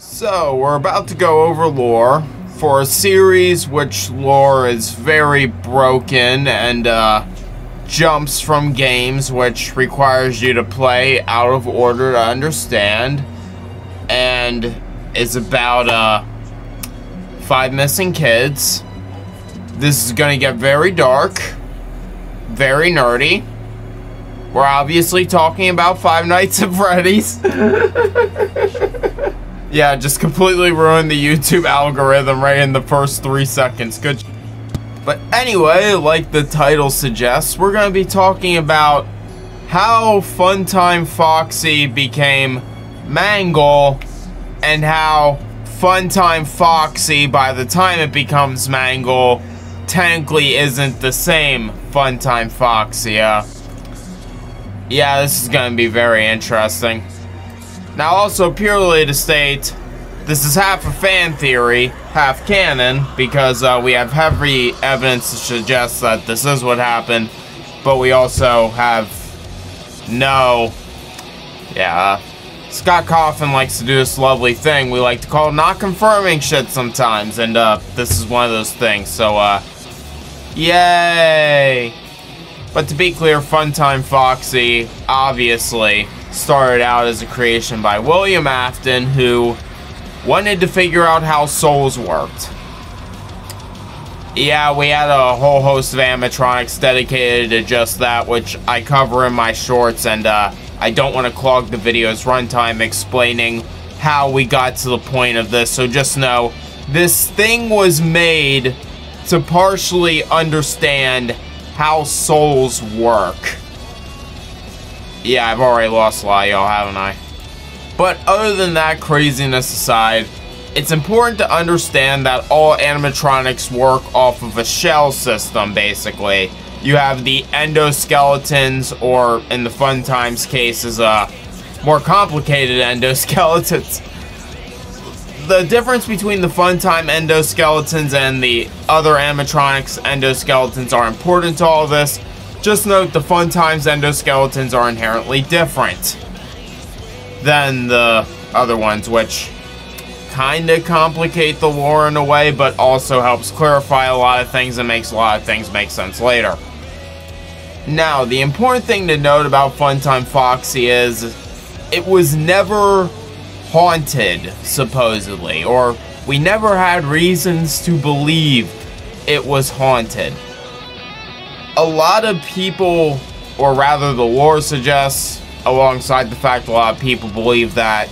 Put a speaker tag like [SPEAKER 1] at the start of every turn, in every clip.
[SPEAKER 1] So, we're about to go over lore for a series which lore is very broken and jumps from games which requires you to play out of order to understand, and is about 5 missing kids. This is gonna get very dark, very nerdy. We're obviously talking about Five Nights at Freddy's. Yeah, just completely ruined the YouTube algorithm right in the first 3 seconds. Good. But anyway, like the title suggests, we're going to be talking about how Funtime Foxy became Mangle, and how Funtime Foxy, by the time it becomes Mangle, technically isn't the same Funtime Foxy. Yeah, this is going to be very interesting. Now, also purely to state, this is half a fan theory, half canon, because we have heavy evidence to suggest that this is what happened, but we also have Scott Coffin likes to do this lovely thing we like to call not confirming shit sometimes, and this is one of those things, so yay! But to be clear, Funtime Foxy obviously started out as a creation by William Afton, who wanted to figure out how souls worked. Yeah, we had a whole host of animatronics dedicated to just that, which I cover in my shorts, and I don't want to clog the video's runtime explaining how we got to the point of this, so just know this thing was made to partially understand how souls work. Yeah, I've already lost a lot of y'all, haven't I? But other than that craziness aside, it's important to understand that all animatronics work off of a shell system, basically. You have the endoskeletons, or in the Funtime's case, is more complicated endoskeletons. The difference between the Funtime endoskeletons and the other animatronics endoskeletons are important to all this. Just note the Funtime's endoskeletons are inherently different than the other ones, which kinda complicate the lore in a way, but also helps clarify a lot of things and makes a lot of things make sense later. Now, the important thing to note about Funtime Foxy is it was never haunted, supposedly, or we never had reasons to believe it was haunted. A lot of people, or rather the lore suggests, alongside the fact a lot of people believe that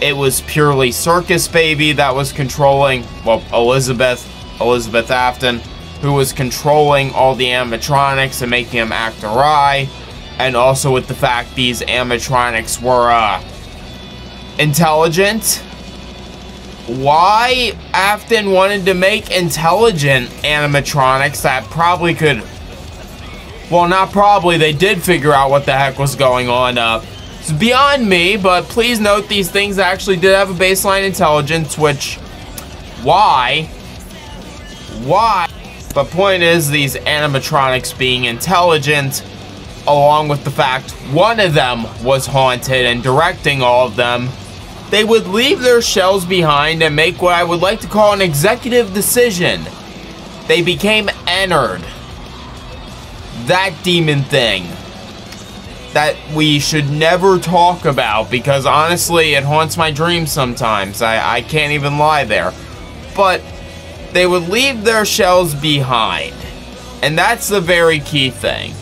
[SPEAKER 1] it was purely Circus Baby that was controlling, well, Elizabeth Afton, who was controlling all the animatronics and making them act awry, and also with the fact these animatronics were intelligent. Why Afton wanted to make intelligent animatronics that probably could, well, not probably, they did figure out what the heck was going on. It's beyond me, but please note these things actually did have a baseline intelligence, which, why? But point is, these animatronics being intelligent, along with the fact one of them was haunted and directing all of them, they would leave their shells behind and make what I would like to call an executive decision. They became entered. That demon thing that we should never talk about, because honestly it haunts my dreams sometimes. I can't even lie there. But they would leave their shells behind, and that's the very key thing.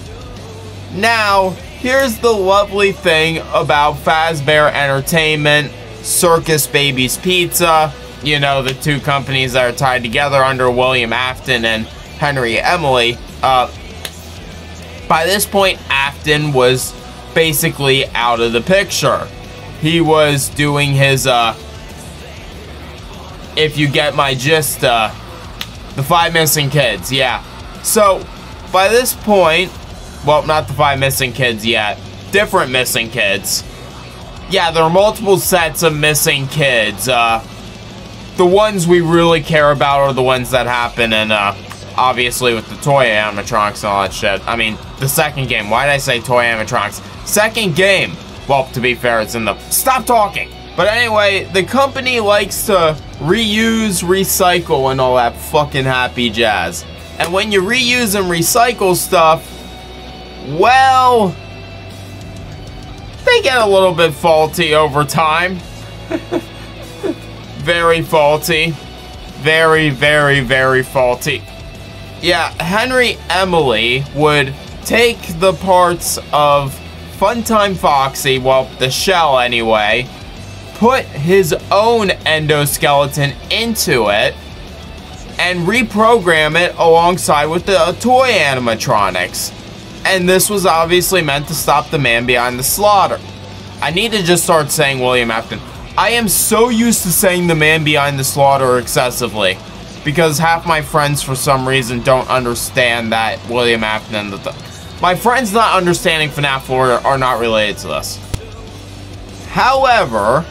[SPEAKER 1] Now, here's the lovely thing about Fazbear Entertainment, Circus Baby's Pizza, you know, the two companies that are tied together under William Afton and Henry Emily. By this point, Afton was basically out of the picture. He was doing his, if you get my gist, the 5 missing kids, yeah. So, by this point, well, not the 5 missing kids yet, different missing kids. Yeah, there are multiple sets of missing kids. The ones we really care about are the ones that happen in, obviously with the toy animatronics and all that shit. I mean, the second game. Why did I say toy animatronics? Second game. Well, to be fair, it's in the... Stop talking! But anyway, the company likes to reuse, recycle, and all that fucking happy jazz. And when you reuse and recycle stuff, well, they get a little bit faulty over time. Very faulty. Very, very, very faulty. Yeah, Henry Emily would take the parts of Funtime Foxy, well, the shell anyway, put his own endoskeleton into it, and reprogram it alongside with the toy animatronics. And this was obviously meant to stop the man behind the slaughter. I need to just start saying William Afton. I am so used to saying the man behind the slaughter excessively, because half my friends for some reason don't understand that William Afton and my friends not understanding FNAF lore are not related to this. However,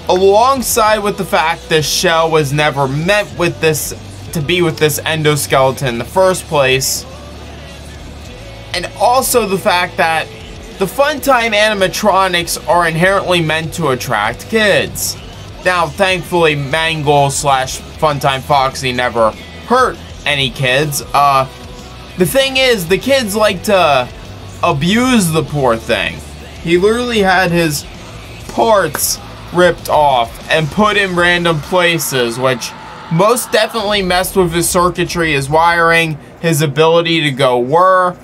[SPEAKER 1] alongside with the fact this shell was never meant with this to be with this endoskeleton in the first place, and also the fact that the Funtime animatronics are inherently meant to attract kids. Now, thankfully, Mangle / Funtime Foxy never hurt any kids. The thing is, the kids like to abuse the poor thing. He literally had his parts ripped off and put in random places, which most definitely messed with his circuitry, his wiring, his ability to go whir.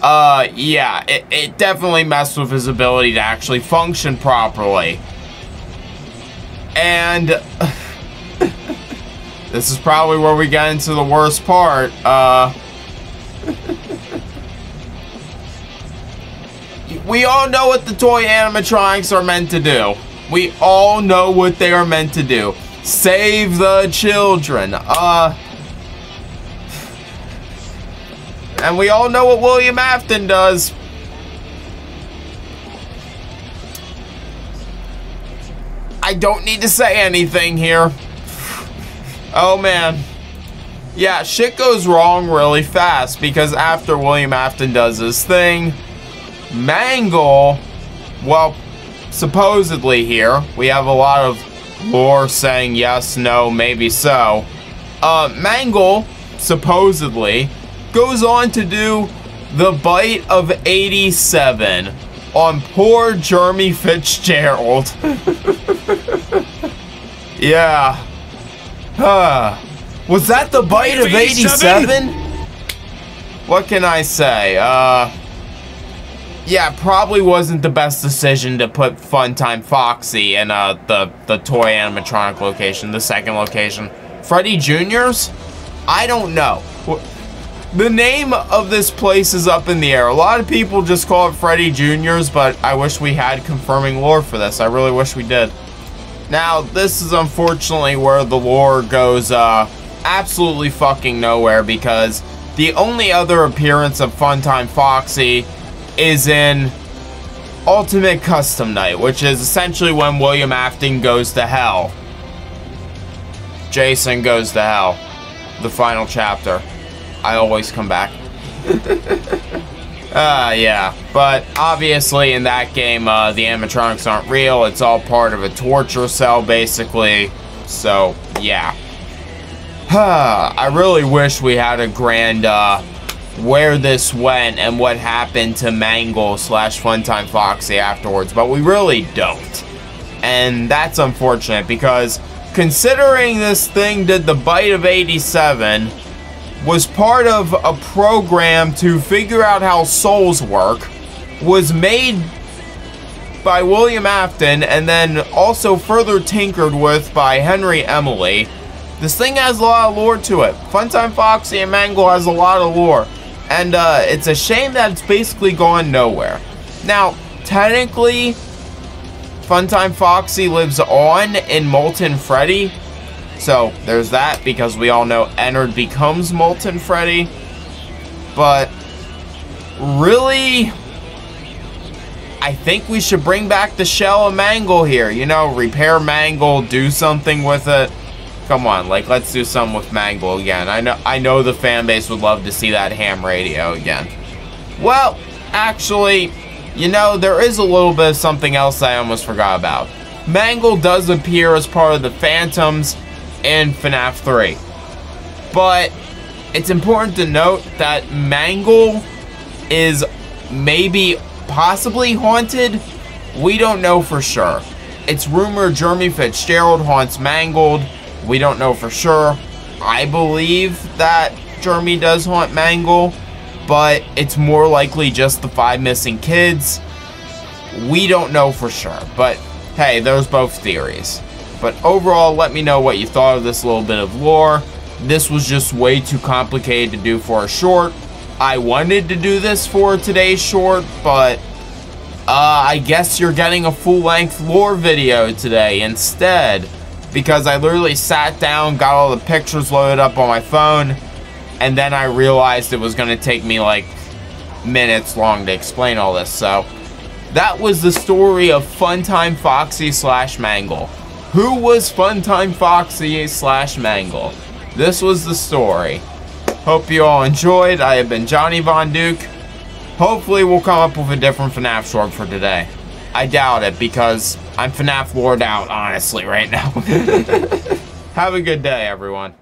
[SPEAKER 1] Yeah, it definitely messed with his ability to actually function properly. And this is probably where we get into the worst part. We all know what the toy animatronics are meant to do. We all know what they are meant to do. Save the children. And we all know what William Afton does. I don't need to say anything here. Oh man. Yeah, shit goes wrong really fast because after William Afton does his thing, Mangle, well, supposedly here, we have a lot of lore saying yes, no, maybe so. Mangle, supposedly, goes on to do the bite of 87 on poor Jeremy Fitzgerald. Yeah. Was that the bite of 87? What can I say? Yeah, probably wasn't the best decision to put Funtime Foxy in the toy animatronic location, the second location. Freddy Jr.'s? I don't know. The name of this place is up in the air. A lot of people just call it Freddy Jr.'s, but I wish we had confirming lore for this. I really wish we did. Now, this is unfortunately where the lore goes absolutely fucking nowhere, because the only other appearance of Funtime Foxy is in Ultimate Custom Night, which is essentially when William Afton goes to hell. Jason goes to hell. The final chapter. I always come back. Yeah. But obviously in that game, the animatronics aren't real. It's all part of a torture cell, basically. So, yeah. I really wish we had a grand, where this went and what happened to Mangle / Funtime Foxy afterwards, but we really don't. And that's unfortunate, because considering this thing did the bite of 87, was part of a program to figure out how souls work, was made by William Afton, and then also further tinkered with by Henry Emily. This thing has a lot of lore to it. Funtime Foxy and Mangle has a lot of lore. And it's a shame that it's basically gone nowhere. Now, technically, Funtime Foxy lives on in Molten Freddy. So, there's that, because we all know Ennard becomes Molten Freddy. But, really, I think we should bring back the shell of Mangle here. You know, repair Mangle, do something with it. Come on, like, let's do something with Mangle again. I know the fan base would love to see that ham radio again. Well, actually, You know, there is a little bit of something else I almost forgot about. Mangle does appear as part of the Phantoms in FNAF 3. But it's important to note that Mangle is possibly haunted. We don't know for sure. It's rumored Jeremy Fitzgerald haunts Mangled. We don't know for sure. I believe that Jeremy does haunt Mangle, but it's more likely just the 5 missing kids. We don't know for sure, but hey, there's both theories. But overall, let me know what you thought of this little bit of lore. This was just way too complicated to do for a short. I wanted to do this for today's short, but I guess you're getting a full-length lore video today instead, because I literally sat down, got all the pictures loaded up on my phone, and then I realized it was going to take me like minutes long to explain all this. So that was the story of Funtime Foxy / Mangle. Who was Funtime Foxy / Mangle? This was the story. Hope you all enjoyed. I have been Johnny Von Duke. Hopefully we'll come up with a different FNAF short for today. I doubt it, because I'm FNAF lored out, honestly, right now. Have a good day, everyone.